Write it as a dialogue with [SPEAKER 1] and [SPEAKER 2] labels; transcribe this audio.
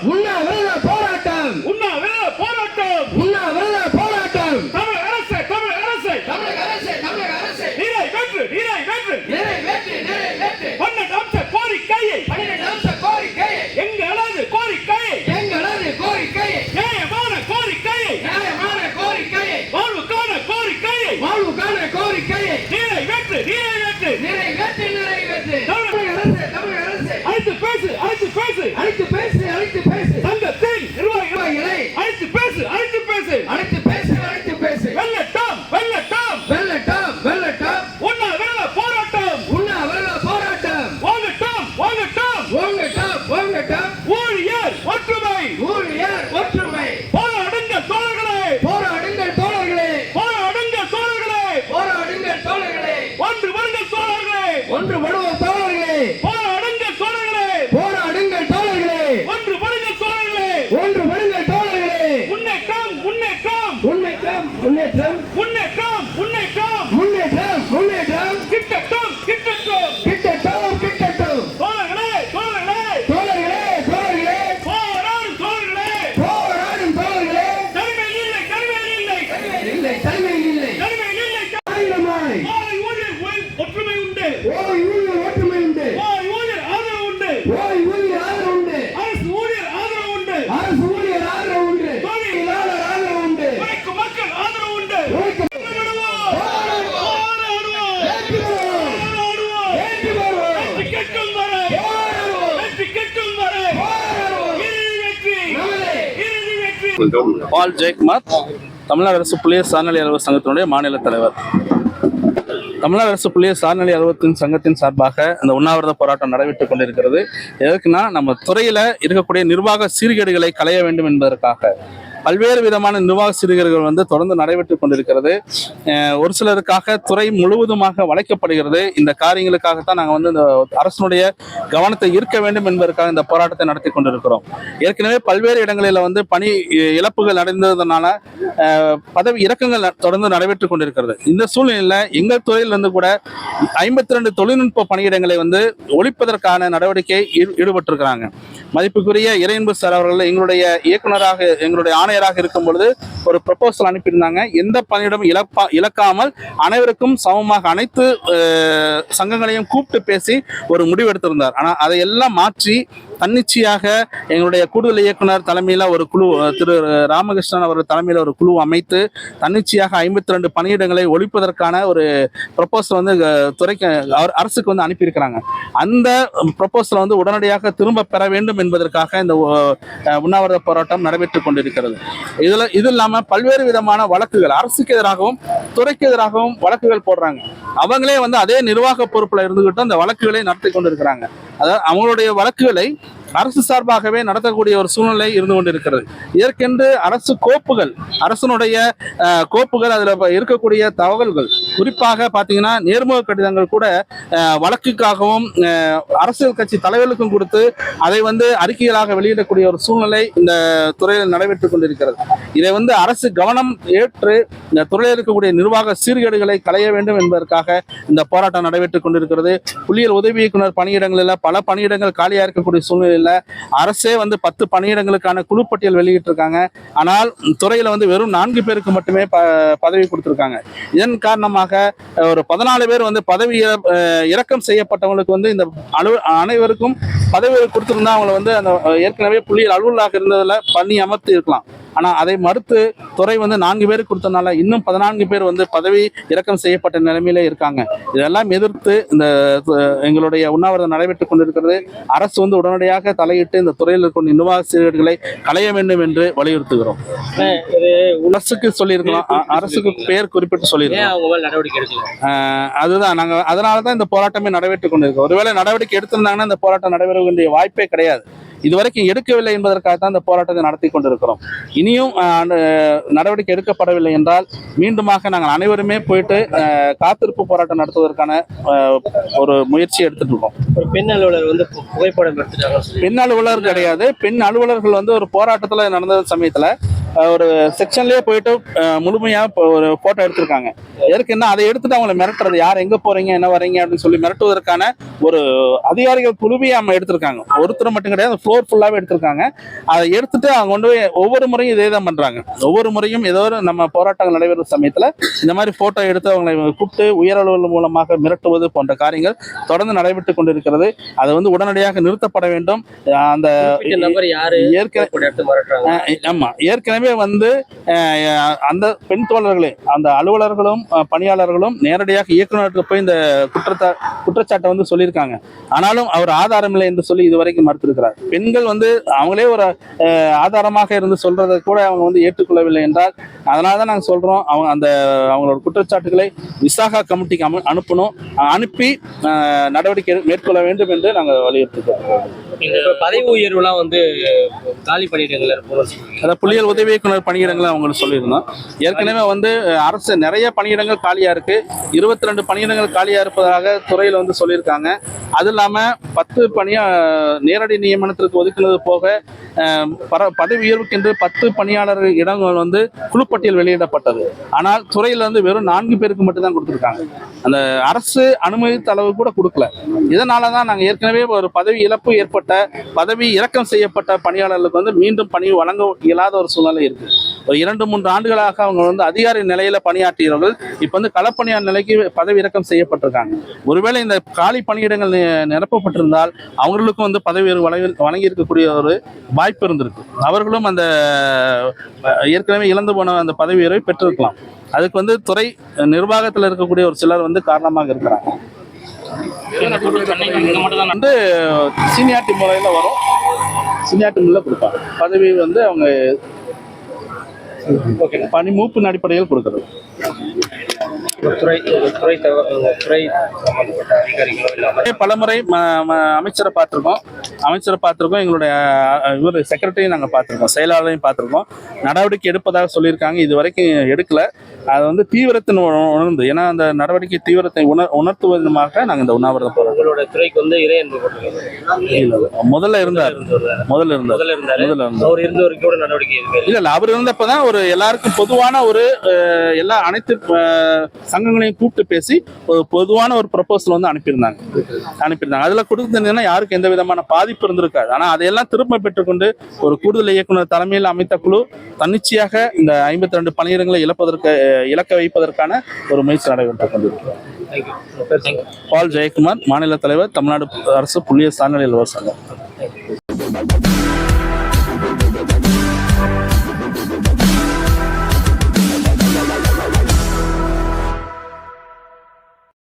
[SPEAKER 1] உண்ணாவிரத போராட்டம்
[SPEAKER 2] உண்ணாவிரத போராட்டம்
[SPEAKER 1] உண்ணாவிரத போராட்டம்
[SPEAKER 2] தமிழக அரசு தமிழக அரசு
[SPEAKER 1] தமிழக அரசு தமிழக அரசு
[SPEAKER 2] நிறைவேற்று நிறைவேற்று
[SPEAKER 1] நிறைவேற்று நிறைவேற்று
[SPEAKER 2] 12 அம்ச கோரிக்கையை
[SPEAKER 1] 12 அம்ச கோரிக்கையை
[SPEAKER 2] எங்களது கோரிக்கையை
[SPEAKER 1] எங்களது கோரிக்கையை
[SPEAKER 2] நியாயமான கோரிக்கையை
[SPEAKER 1] நியாயமான கோரிக்கையை
[SPEAKER 2] வாழ்வுக்கான கோரிக்கையை
[SPEAKER 1] வாழ்வுக்கான கோரிக்கையை
[SPEAKER 2] நிறைவேற்று நிறைவேற்று
[SPEAKER 1] நிறைவேற்று நிறைவேற்று
[SPEAKER 2] தமிழக
[SPEAKER 1] அரசு தமிழக அரசு
[SPEAKER 2] அழைத்து பேசு அழைத்து பேசு
[SPEAKER 1] அழைத்து பேசு அழைத்து பேசு
[SPEAKER 2] சங்கத்தின் நிர்வாகிகளை
[SPEAKER 1] நிர்வாகிகளை
[SPEAKER 2] அழைத்து பேசு அழைத்து பேசு
[SPEAKER 1] அழைத்து பேசு அழைத்து பேசு
[SPEAKER 2] வெள்ளட்டம் வெள்ளட்டம்
[SPEAKER 1] வெள்ளட்டம் வெள்ளட்டம்
[SPEAKER 2] உண்ணாவிரத போராட்டம்
[SPEAKER 1] உண்ணாவிரத போராட்டம்
[SPEAKER 2] வாங்கட்டம் வாங்கட்டம்
[SPEAKER 1] ஓங்கட்டம் ஓங்கட்டம்
[SPEAKER 2] ஊழியர் ஒற்றுமை
[SPEAKER 1] ஊழியர் ஒற்றுமை
[SPEAKER 2] போராடுங்கள் தோழர்களே
[SPEAKER 1] போராடுங்கள் தோழர்களே
[SPEAKER 2] போராடுங்கள் தோழர்களே
[SPEAKER 1] போராடுங்கள் தோழர்களே
[SPEAKER 2] ஒன்றுபடுங்கள் தோழர்களே
[SPEAKER 1] ஒன்றுபடுவோம் தோழர்களே
[SPEAKER 2] போராடுங்கள் தோழர்களே
[SPEAKER 1] போராடுங்கள் தோழர்களே
[SPEAKER 2] ஒன்றுபடுங்கள் தோழர்களே
[SPEAKER 1] ஒன்றுபடுங்கள் தோழர்களே
[SPEAKER 2] முன்னேற்றம் முன்னேற்றம்
[SPEAKER 1] முன்னேற்றம் முன்னேற்றம்
[SPEAKER 2] முன்னேற்றம் முன்னேற்றம்
[SPEAKER 1] முன்னேற்றம் முன்னேற்றம்
[SPEAKER 2] கிட்டட்டும் கிட்டட்டும்
[SPEAKER 1] கிட்டட்டும் கிட்டட்டும்
[SPEAKER 2] தோழர்களே தோழர்களே
[SPEAKER 1] தோழர்களே தோழர்களே
[SPEAKER 2] போராடும் தோழர்களே
[SPEAKER 1] போராடும் தோழர்களே
[SPEAKER 2] தனிமை இல்லை தனிமை இல்லை
[SPEAKER 1] இல்லை தனிமை இல்லை
[SPEAKER 2] தனிமை இல்லை
[SPEAKER 1] ஆயிரமாய்
[SPEAKER 2] ஓய் ஊழியர் ஒற்றுமை உண்டு
[SPEAKER 1] ஓய் ஊழியர் ஒற்றுமை உண்டு
[SPEAKER 2] ஓய் ஊழியர் ஆதரவு உண்டு
[SPEAKER 1] ஓய் ஊழியர் ஆதரவு உண்டு
[SPEAKER 2] அரசு ஊழியர் ஆதரவு உண்டு
[SPEAKER 1] அரசு ஊழியர் ஆதரவு உண்டு தொழிலாளர் ஆதரவு உண்டு
[SPEAKER 2] உழைக்கும் மக்கள் ஆதரவு உண்டு
[SPEAKER 1] உழைக்கும்
[SPEAKER 2] போராடுவோம் போராடுவோம்
[SPEAKER 1] வெற்றி பெறுவோம்
[SPEAKER 2] போராடுவோம்
[SPEAKER 1] வெற்றி பெறுவோம்
[SPEAKER 2] வெற்றி கட்டும் வரை
[SPEAKER 1] போராடுவோம்
[SPEAKER 2] வெற்றி கட்டும் வரை
[SPEAKER 1] போராடுவோம்
[SPEAKER 2] இறுதி வெற்றி
[SPEAKER 1] நமதே
[SPEAKER 2] இறுதி வெற்றி
[SPEAKER 3] பால் ஜெயக்குமார், தமிழ்நாடு அரசு புள்ளியர் சார்நிலை அலுவலர் சங்கத்தினுடைய மாநில தலைவர். தமிழ்நாடு அரசு புள்ளியர் சார்நிலை அலுவலகத்தின் சங்கத்தின் சார்பாக இந்த உண்ணாவிரத போராட்டம் நடைபெற்றுக் கொண்டிருக்கிறது. எதற்குன்னா, நம்ம துறையில இருக்கக்கூடிய நிர்வாக சீர்கேடுகளை களைய வேண்டும் என்பதற்காக பல்வேறு விதமான நிர்வாக சீர்கேடுகள் தொடர்ந்து நடைபெற்றுக் கொண்டிருக்கிறது. ஒரு சிலருக்காக துறை முழுவதுமாக வளைக்கப்படுகிறது. இந்த காரியங்களுக்காகத்தான் நாங்கள் இந்த அரசனுடைய கவனத்தை ஈர்க்க வேண்டும் என்பதற்காக இந்த போராட்டத்தை நடத்தி கொண்டிருக்கிறோம். ஏற்கனவே பல்வேறு இடங்களில் பணி இழப்புகள் அடைந்ததுனால பதவி இறக்கங்கள் தொடர்ந்து நடைபெற்றுக் கொண்டிருக்கிறது. இந்த சூழ்நிலையில் எங்கள் துறையிலிருந்து கூட 52 தொழில்நுட்ப பணியிடங்களை ஒழிப்பதற்கான நடவடிக்கை ஈடுபட்டிருக்கிறாங்க. மதிப்புக்குரிய இறையன்பு சார் அவர்கள் எங்களுடைய இயக்குநராக எங்களுடைய ஆணையராக இருக்கும் பொழுது ஒரு ப்ரொபோசல் அனுப்பியிருந்தாங்க. எந்த பணியிடம் இழக்காமல் அனைவருக்கும் சமமாக அனைத்து சங்கங்களையும் கூப்பிட்டு பேசி ஒரு முடிவு எடுத்திருந்தார். ஆனால் அதையெல்லாம் மாற்றி தன்னிச்சையாக எங்களுடைய கூடுதல் இயக்குனர் தலைமையில் ஒரு குழு, திரு ராமகிருஷ்ணன் அவர்கள் தலைமையில் ஒரு குழு அமைத்து தன்னிச்சையாக 52 பணியிடங்களை ஒழிப்பதற்கான ஒரு ப்ரொபோசல் துறைக்கு அரசுக்கு அனுப்பியிருக்கிறாங்க. அந்த ப்ரொபோசலை உடனடியாக திரும்ப பெற வேண்டும் என்பதற்காக இந்த உண்ணாவிரத போராட்டம் நடைபெற்றுக் கொண்டிருக்கிறது. இது இல்லாமல் பல்வேறு விதமான வழக்குகள் அரசுக்கு எதிராகவும் துறைக்கு எதிராகவும் வழக்குகள் போடுறாங்க. அவங்களே அதே நிர்வாக பொறுப்புல இருந்துகிட்டு அந்த வழக்குகளை நடத்தி கொண்டிருக்கிறாங்க. அதாவது அவங்களுடைய வழக்குகளை அரசு சார்பாகவே நடத்தக்கூடிய ஒரு சூழ்நிலை இருந்து கொண்டிருக்கிறது. இதற்கென்று அரசு கோப்புகள், அரசனுடைய கோப்புகள், அதில் இருக்கக்கூடிய தகவல்கள், குறிப்பாக பார்த்தீங்கன்னா நேர்முக கடிதங்கள் கூட வழக்குக்காகவும் அரசியல் கட்சி தலைவர்களுக்கும் கொடுத்து அதை அறிக்கைகளாக வெளியிடக்கூடிய ஒரு சூழ்நிலை இந்த துறையில் நடைபெற்றுக் கொண்டிருக்கிறது. இதை அரசு கவனம் ஏற்று இந்த துறையில் இருக்கக்கூடிய நிர்வாக சீர்கேடுகளை களைய வேண்டும் என்பதற்காக இந்த போராட்டம் நடைபெற்றுக் கொண்டிருக்கிறது. புள்ளியியல் உதவி இயக்குனர் பணியிடங்களில் பல பணியிடங்கள் காலியாக இருக்கக்கூடிய சூழ்நிலை அரசே 10 பணியிடங்களுக்கான குழுப்பட்டியல் வெளியிட்டிருக்காங்க. ஆனால் துறையில வெறும் 4 பேருக்கு மட்டுமே பதவி கொடுத்திருக்காங்க. இதன் காரணமாக ஒரு 14 பேர் பதவி இறக்கம் செய்யப்பட்டவங்களுக்கு இந்த அனைவருக்கும் பதவி கொடுத்திருந்தா அவங்களை அந்த ஏற்கனவே புள்ளியியல் அலுவலராக இருந்ததுல பணி அமர்த்தி இருக்கலாம். ஆனால் அதை மறுத்து துறை 4 பேருக்கு கொடுத்தனால இன்னும் 14 பேர் பதவி இறக்கம் செய்யப்பட்ட நிலைமையிலே இருக்காங்க. இதெல்லாம் எதிர்த்து இந்த எங்களுடைய உண்ணாவிரதம் நடைபெற்றுக் கொண்டிருக்கிறது. அரசு உடனடியாக தலையிட்டு இந்த துறையில் இருக்கும் நிர்வாக சீர்கேடுகளை களைய வேண்டும் என்று வலியுறுத்துகிறோம். அரசுக்கு சொல்லியிருக்கலாம், அரசுக்கு பெயர் குறிப்பிட்டு சொல்லியிருக்கோம். அதுதான் நாங்கள் அதனாலதான் இந்த போராட்டமே நடைபெற்றுக் கொண்டிருக்கோம். ஒருவேளை நடவடிக்கை எடுத்திருந்தாங்கன்னா இந்த போராட்டம் நடைபெற வேண்டிய வாய்ப்பே கிடையாது. இதுவரைக்கும் எடுக்கவில்லை என்பதற்காக தான் இந்த போராட்டத்தை நடத்தி கொண்டிருக்கிறோம். இனியும் நடவடிக்கை எடுக்கப்படவில்லை என்றால் மீண்டுமாக நாங்கள் அனைவருமே போயிட்டு காத்திருப்பு போராட்டம் நடத்துவதற்கான ஒரு முயற்சி எடுத்துட்டு இருக்கோம்.
[SPEAKER 4] ஒரு பெண் அலுவலர் புகைப்படம் எடுத்துட்டாங்க.
[SPEAKER 3] பெண் அலுவலர் கிடையாது, பெண் அலுவலர்கள் ஒரு போராட்டத்தில் நடந்த சமயத்தில் ஒரு செக்ஷன்லயே போயிட்டு முழுமையா ஒரு போட்டோ எடுத்திருக்காங்க. எதுக்கு என்ன அதை எடுத்துட்டு அவங்களை மிரட்டுறது, யார் எங்க போறீங்க என்ன வரீங்க அப்படின்னு சொல்லி மிரட்டுவதற்கான ஒரு அதிகாரிகள் குழுவையே அவங்க எடுத்திருக்காங்க. ஒருத்தர் மட்டும் கிடையாது, ஃப்ளோர் ஃபுல்லாவே எடுத்திருக்காங்க. அதை எடுத்துட்டு அவங்க கொண்டு போய் ஒவ்வொரு முறையும் இதே தான் பண்றாங்க. ஒவ்வொரு முறையும் ஏதோ ஒரு நம்ம போராட்டங்கள் நடைபெறும் சமயத்துல இந்த மாதிரி போட்டோ எடுத்து அவங்களை கூப்பிட்டு உயர் அலுவலர் மூலமாக மிரட்டுவது போன்ற காரியங்கள் தொடர்ந்து நடைபெற்று கொண்டிருக்கிறது. அது வந்து உடனடியாக நிறுத்தப்பட வேண்டும். அந்த ஏற்கனவே வந்து அந்த பெண் தோழர்களே, அந்த அலுவலர்களும் பணியாளர்களும் நேரடியாக இயக்குநருக்கு போய் இந்த குற்றச்சாட்டை வந்து சொல்லியிருக்காங்க. ஆனாலும் அவர் ஆதாரம் இல்லை என்று சொல்லி இதுவரைக்கும் மறுத்திருக்கிறார். பெண்கள் வந்து அவங்களே ஒரு ஆதாரமாக இருந்து சொல்றதை கூட அவங்க வந்து ஏற்றுக்கொள்ளவில்லை என்றால், அதனாலதான் நாங்கள் சொல்றோம், அவங்களோட குற்றச்சாட்டுகளை விசாகா கமிட்டிக்கு அனுப்பணும், அனுப்பி நடவடிக்கை மேற்கொள்ள வேண்டும் என்று நாங்கள் வலியுறுத்துகிறோம்.
[SPEAKER 4] பதவி உயர்வுலாம் வந்து காலி பணியிடங்கள்,
[SPEAKER 3] அதாவது புள்ளியியல் உதவி இயக்குனர் பணியிடங்களை அவங்களுக்கு சொல்லியிருந்தோம். ஏற்கனவே வந்து அரசு நிறைய பணியிடங்கள் காலியா இருக்கு, 22 பணியிடங்கள் காலியா இருப்பதாக துறையில வந்து சொல்லியிருக்காங்க. அது இல்லாம 10 நேரடி நியமனத்திற்கு ஒதுக்கினது போக பதவி உயர்வுக்கென்று 10 பணியாளர் இடங்கள் வந்து குழுப்பட்டியல் வெளியிடப்பட்டது. ஆனால் துறையில வந்து வெறும் 4 பேருக்கு மட்டும்தான் கொடுத்துருக்காங்க. அந்த அரசு அனுமதித்த அளவு கூட கொடுக்கல. இதனாலதான் நாங்கள் ஏற்கனவே ஒரு பதவி இழப்பு ஏற்பட்ட, பதவி இறக்கம் செய்யப்பட்ட பணியாளர்களுக்கு வந்து மீண்டும் பணி வழங்க இயலாத ஒரு சூழ்நிலை இருக்கு. ஒரு 2-3 ஆண்டுகளாக அவங்க வந்து அதிகாரி நிலையில பணியாற்றியவர்கள் இப்ப வந்து களப்பணியாளர் நிலைக்கு பதவி இறக்கம் செய்யப்பட்டிருக்காங்க. ஒருவேளை இந்த காலி பணியிடங்கள் நிரப்பப்பட்டிருந்தால் அவங்களுக்கும் வந்து பதவி வழங்கி இருக்கக்கூடிய ஒரு வாய்ப்பு இருந்திருக்கு. அவர்களும் அந்த ஏற்கனவே இழந்து போன அந்த பதவி உயர்வை பெற்றிருக்கலாம். அதுக்கு வந்து துறை நிர்வாகத்தில் இருக்கக்கூடிய ஒரு சிலர் வந்து காரணமாக இருக்கிறாங்க. வந்து சீனியாரிட்டி முறையில் வரும், சீனியாரிட்டி முறையில் கொடுப்பாங்க. பதவி வந்து அவங்க பணி மூப்பின் அடிப்படையில் கொடுக்குறது. பலமுறை அமைச்சரை பார்த்திருக்கோம், எங்களுடைய இவர் செக்ரட்டரியும் நாங்கள் பார்த்திருக்கோம், செயலாளரையும் பார்த்திருக்கோம். நடவடிக்கை எடுப்பதாக சொல்லியிருக்காங்க, இது வரைக்கும் எடுக்கல. அது வந்து தீவிரத்தின் உணர்ந்து, ஏன்னா அந்த நடவடிக்கை தீவிரத்தை உணர்த்துவதற்காக நாங்கள் இந்த உண்ணாவிரதம் போறோம்.
[SPEAKER 4] உங்களோட துறைக்கு வந்து
[SPEAKER 3] முதல்ல இருந்தார்.
[SPEAKER 4] அவர் இருந்த வரைக்கும் கூட நடவடிக்கை
[SPEAKER 3] இல்ல, அவர் இருந்தப்பதான் ஒரு எல்லாருக்கும் பொதுவான ஒரு அனைத்து சங்கங்களையும் கூப்பிட்டு பேசி ஒரு பொதுவான ஒரு ப்ரொபோசல் வந்து அனுப்பியிருந்தாங்க. அதுல கொடுத்திருந்தீங்கன்னா யாருக்கு எந்த விதமான பாதிப்பு இருந்திருக்காது. ஆனா அதையெல்லாம் திரும்ப பெற்றுக்கொண்டு ஒரு கூடுதல் இயக்குனர் தலைமையில் அமைத்த குழு தன்னிச்சையாக இந்த 52 பணியிடங்களை இலக்க வைப்பதற்கான ஒரு முயற்சி நடைபெற்றுக் கொண்டிருக்கிறார். பால் ஜெயக்குமார், மாநில தலைவர், தமிழ்நாடு அரசு புள்ளியியல் சார்நிலை அலுவலர் சங்கம்.